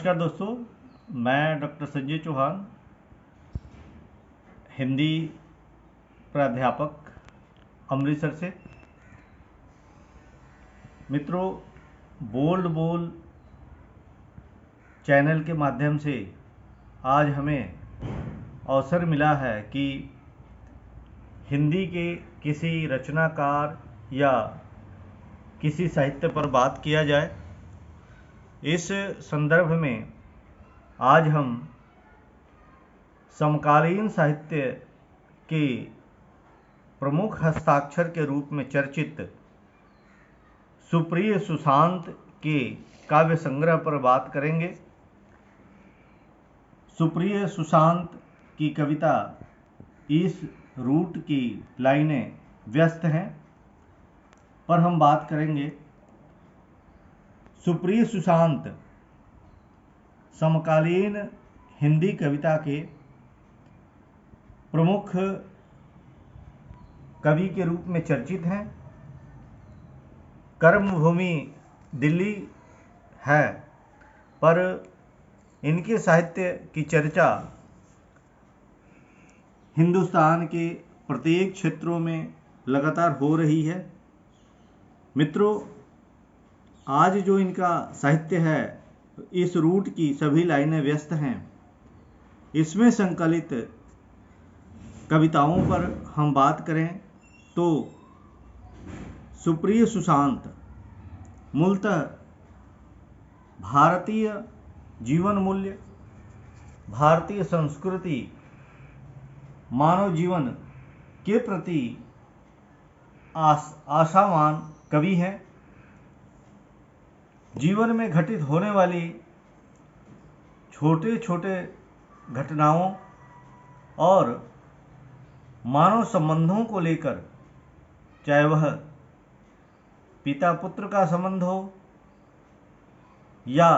नमस्कार दोस्तों, मैं डॉक्टर संजय चौहान, हिंदी प्राध्यापक अमृतसर से। मित्रों, बोल्ड बोल चैनल के माध्यम से आज हमें अवसर मिला है कि हिंदी के किसी रचनाकार या किसी साहित्य पर बात किया जाए। इस संदर्भ में आज हम समकालीन साहित्य के प्रमुख हस्ताक्षर के रूप में चर्चित सुप्रिय सुशांत के काव्य संग्रह पर बात करेंगे। सुप्रिय सुशांत की कविता इस रूट की लाइनें व्यस्त हैं, पर हम बात करेंगे सुप्रिय सुशांत समकालीन हिंदी कविता के प्रमुख कवि के रूप में चर्चित हैं। कर्मभूमि दिल्ली है, पर इनके साहित्य की चर्चा हिंदुस्तान के प्रत्येक क्षेत्रों में लगातार हो रही है। मित्रों, आज जो इनका साहित्य है, इस रूट की सभी लाइनें व्यस्त हैं। इसमें संकलित कविताओं पर हम बात करें तो सुप्रिय सुशांत मूलतः भारतीय जीवन मूल्य, भारतीय संस्कृति, मानव जीवन के प्रति आशावान कवि हैं। जीवन में घटित होने वाली छोटे छोटे घटनाओं और मानव संबंधों को लेकर, चाहे वह पिता पुत्र का संबंध हो या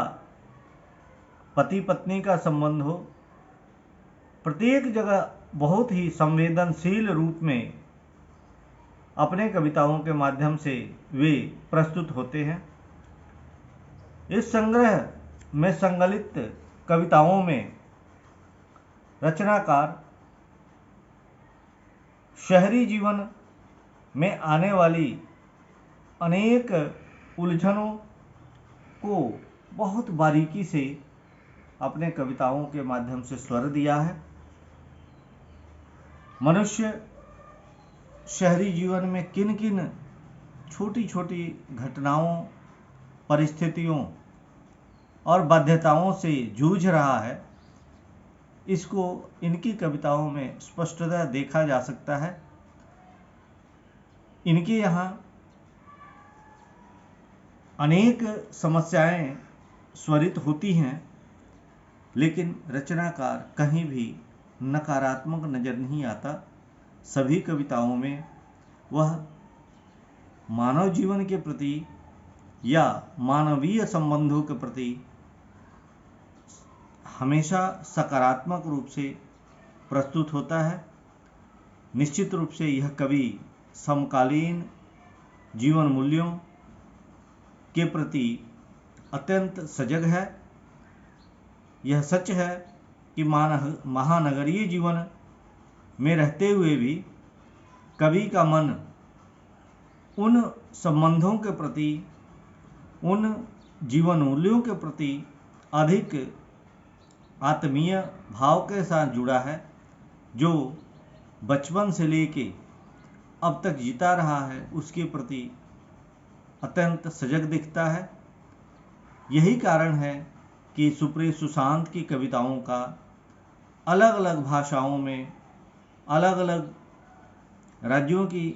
पति पत्नी का संबंध हो, प्रत्येक जगह बहुत ही संवेदनशील रूप में अपने कविताओं के माध्यम से वे प्रस्तुत होते हैं। इस संग्रह में संकलित कविताओं में रचनाकार शहरी जीवन में आने वाली अनेक उलझनों को बहुत बारीकी से अपने कविताओं के माध्यम से स्वर दिया है। मनुष्य शहरी जीवन में किन किन छोटी छोटी घटनाओं, परिस्थितियों और बाध्यताओं से जूझ रहा है, इसको इनकी कविताओं में स्पष्टतः देखा जा सकता है। इनके यहाँ अनेक समस्याएं स्वरित होती हैं, लेकिन रचनाकार कहीं भी नकारात्मक नजर नहीं आता। सभी कविताओं में वह मानव जीवन के प्रति या मानवीय संबंधों के प्रति हमेशा सकारात्मक रूप से प्रस्तुत होता है। निश्चित रूप से यह कवि समकालीन जीवन मूल्यों के प्रति अत्यंत सजग है। यह सच है कि महानगरीय जीवन में रहते हुए भी कवि का मन उन संबंधों के प्रति, उन जीवन मूल्यों के प्रति अधिक आत्मीय भाव के साथ जुड़ा है, जो बचपन से लेके अब तक जीता रहा है, उसके प्रति अत्यंत सजग दिखता है। यही कारण है कि सुप्रिय सुशांत की कविताओं का अलग अलग भाषाओं में, अलग अलग राज्यों की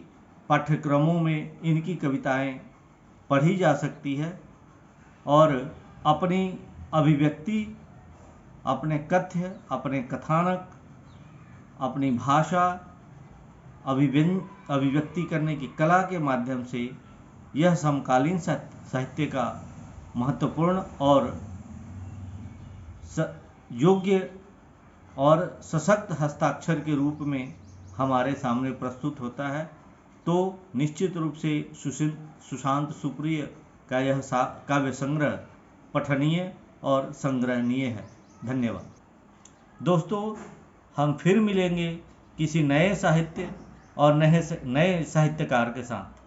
पाठ्यक्रमों में इनकी कविताएं पढ़ी जा सकती है और अपनी अभिव्यक्ति, अपने कथ्य, अपने कथानक, अपनी भाषा, अभिव्यक्ति करने की कला के माध्यम से यह समकालीन साहित्य का महत्वपूर्ण और योग्य और सशक्त हस्ताक्षर के रूप में हमारे सामने प्रस्तुत होता है। तो निश्चित रूप से सुशांत सुप्रिय का यह काव्य संग्रह पठनीय और संग्रहणीय है। धन्यवाद दोस्तों, हम फिर मिलेंगे किसी नए साहित्य और नए साहित्यकार के साथ।